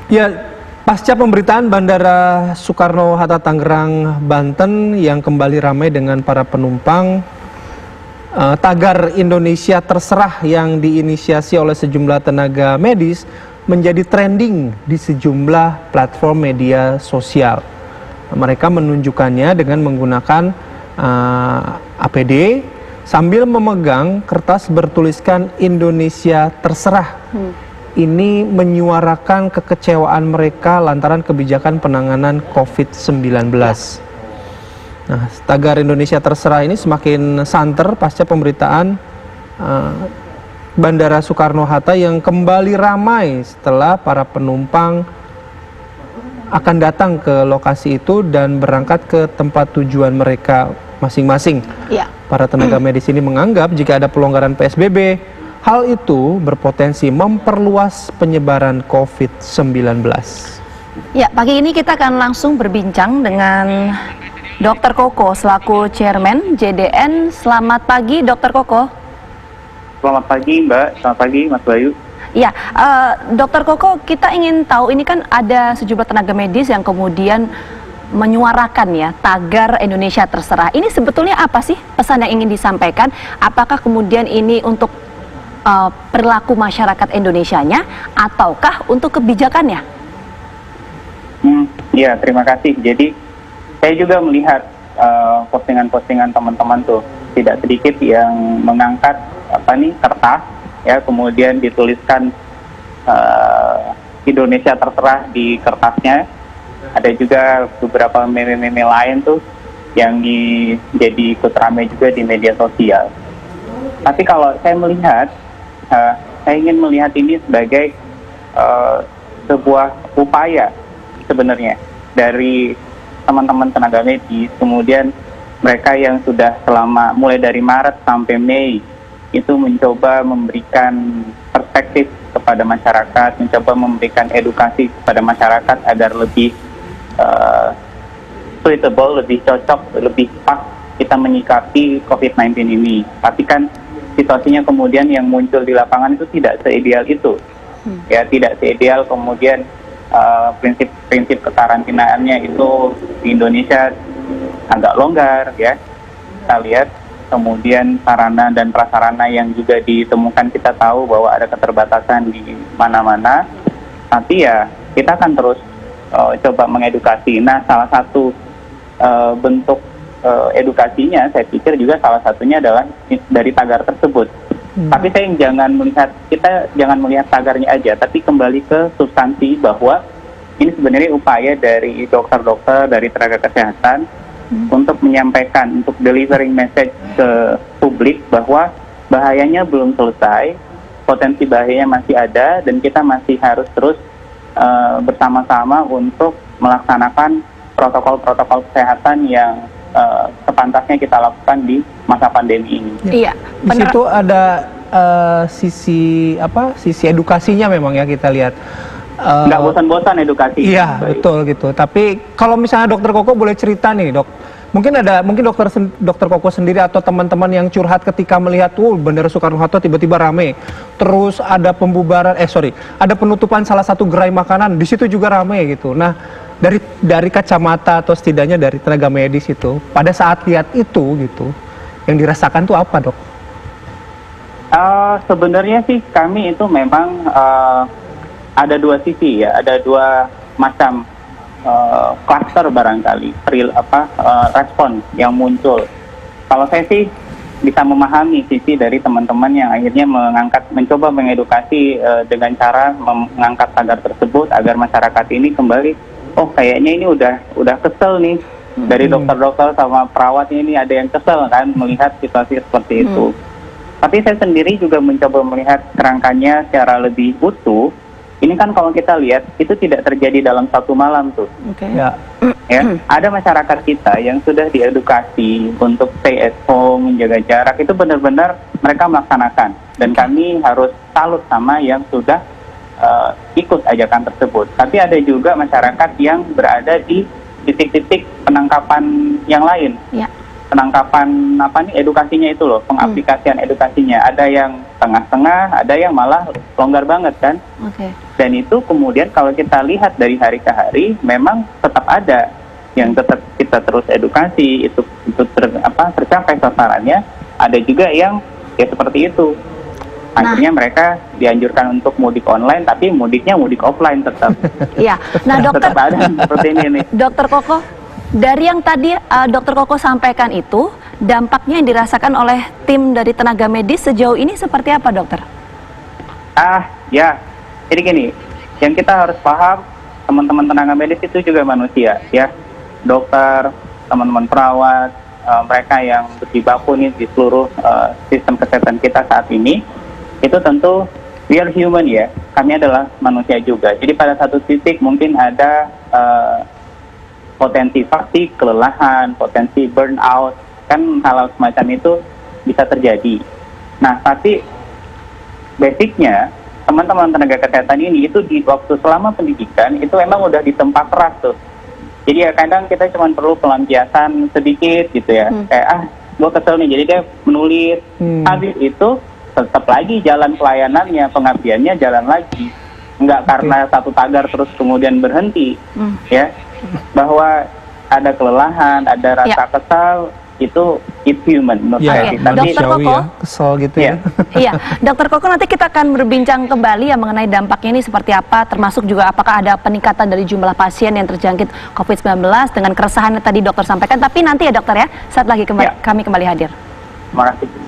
Ya, pasca pemberitaan Bandara Soekarno-Hatta Tangerang, Banten yang kembali ramai dengan para penumpang, tagar Indonesia Terserah yang diinisiasi oleh sejumlah tenaga medis menjadi trending di sejumlah platform media sosial. Mereka menunjukkannya dengan menggunakan APD sambil memegang kertas bertuliskan Indonesia Terserah. Ini menyuarakan kekecewaan mereka lantaran kebijakan penanganan COVID-19. Nah, tagar Indonesia Terserah ini semakin santer pasca pemberitaan Bandara Soekarno-Hatta yang kembali ramai setelah para penumpang akan datang ke lokasi itu dan berangkat ke tempat tujuan mereka masing-masing. Para tenaga medis ini menganggap jika ada pelonggaran PSBB, hal itu berpotensi memperluas penyebaran COVID-19. Ya, pagi ini kita akan langsung berbincang dengan Dr. Koko selaku Chairman JDN. Selamat pagi, Dr. Koko. Selamat pagi, Mbak. Selamat pagi, Mas Bayu. Ya, Dr. Koko, kita ingin tahu, ini kan ada sejumlah tenaga medis yang kemudian menyuarakan ya tagar Indonesia Terserah. Ini sebetulnya apa sih pesan yang ingin disampaikan? Apakah kemudian ini untuk perilaku masyarakat Indonesianya ataukah untuk kebijakannya? Ya, terima kasih. Jadi saya juga melihat postingan-postingan teman-teman tuh, tidak sedikit yang mengangkat kertas ya, kemudian dituliskan Indonesia Terserah di kertasnya. Ada juga beberapa meme-meme lain tuh yang jadi ikut ramai juga di media sosial. Tapi kalau saya melihat, saya ingin melihat ini sebagai sebuah upaya sebenarnya dari teman-teman tenaga medis, kemudian mereka yang sudah selama mulai dari Maret sampai Mei itu mencoba memberikan perspektif kepada masyarakat, mencoba memberikan edukasi kepada masyarakat agar lebih suitable, lebih cocok, lebih pas kita menyikapi COVID-19 ini. Tapi kan situasinya kemudian yang muncul di lapangan itu tidak seideal itu, ya, tidak seideal. Kemudian prinsip kekarantinaannya itu di Indonesia agak longgar, ya. Kita lihat kemudian sarana dan prasarana yang juga ditemukan, kita tahu bahwa ada keterbatasan di mana-mana. Tapi ya kita akan terus coba mengedukasi. Nah, salah satu bentuk edukasinya saya pikir juga salah satunya adalah dari tagar tersebut. Tapi kita jangan melihat tagarnya aja, tapi kembali ke substansi bahwa ini sebenarnya upaya dari dokter-dokter, dari tenaga kesehatan untuk menyampaikan, untuk delivering message ke publik bahwa bahayanya belum selesai, potensi bahayanya masih ada, dan kita masih harus terus bersama-sama untuk melaksanakan protokol-protokol kesehatan yang sepantasnya kita lakukan di masa pandemi ini. Iya. Di situ ada sisi edukasinya memang ya, kita lihat. Nggak bosan-bosan edukasi. Iya, betul gitu. Tapi kalau misalnya Dokter Koko boleh cerita nih, Dok. Mungkin Dokter Koko sendiri atau teman-teman yang curhat ketika melihat Bandara Soekarno-Hatta tiba-tiba rame. Terus ada ada penutupan salah satu gerai makanan, di situ juga rame gitu. Nah, dari kacamata atau setidaknya dari tenaga medis itu, pada saat lihat itu gitu, yang dirasakan tuh apa, Dok? Sebenarnya sih kami itu memang ada dua sisi ya, ada dua macam kluster barangkali respon yang muncul. Kalau saya sih bisa memahami sisi dari teman-teman yang akhirnya mencoba mengedukasi dengan cara mengangkat tagar tersebut agar masyarakat ini kembali, oh kayaknya ini udah kesel nih, dari dokter-dokter sama perawat ini ada yang kesel kan melihat situasi seperti itu. Tapi saya sendiri juga mencoba melihat kerangkanya secara lebih utuh. Ini kan kalau kita lihat itu tidak terjadi dalam satu malam tuh. Ya, ada masyarakat kita yang sudah diedukasi untuk stay at home, menjaga jarak, itu benar-benar mereka melaksanakan. Dan kami harus salut sama yang sudah ikut ajakan tersebut. Tapi ada juga masyarakat yang berada di titik-titik penangkapan yang lain. Penangkapan edukasinya itu loh, pengaplikasian edukasinya. Ada yang tengah-tengah, ada yang malah longgar banget kan. Dan itu kemudian kalau kita lihat dari hari ke hari, memang tetap ada yang tetap kita terus edukasi, itu tercapai sasarannya. Ada juga yang ya seperti itu. Akhirnya mereka dianjurkan untuk mudik online, tapi mudiknya mudik offline tetap. Iya. Nah, dokter, tetap ada seperti ini nih. Dokter Koko, dari yang tadi Dokter Koko sampaikan itu, dampaknya yang dirasakan oleh tim dari tenaga medis sejauh ini seperti apa, dokter? Ya. Jadi gini, yang kita harus paham, teman-teman tenaga medis itu juga manusia, ya. Dokter, teman-teman perawat, mereka yang berjibaku nih di seluruh sistem kesehatan kita saat ini, itu tentu we are human ya. Kami adalah manusia juga. Jadi pada satu titik mungkin ada potensi fatigue, kelelahan, potensi burnout, kan hal-hal semacam itu bisa terjadi. Nah, tapi basicnya teman-teman tenaga kesehatan ini itu di waktu selama pendidikan itu emang udah ditempa keras tuh. Jadi ya kadang kita cuma perlu pelampiasan sedikit gitu ya. Kayak gue kesel nih, jadi dia menulis. Habis itu tetap lagi jalan pelayanannya, pengabdiannya jalan lagi. Enggak karena satu tagar terus kemudian berhenti. Ya. Bahwa ada kelelahan, ada rasa kesal, itu it's human menurut saya. Tapi Dokter Koko, kesel gitu ya. Iya, Dokter Koko, nanti kita akan berbincang kembali ya mengenai dampaknya ini seperti apa, termasuk juga apakah ada peningkatan dari jumlah pasien yang terjangkit COVID-19 dengan keresahan yang tadi dokter sampaikan. Tapi nanti ya dokter ya, saat lagi kami kembali hadir. Terima kasih.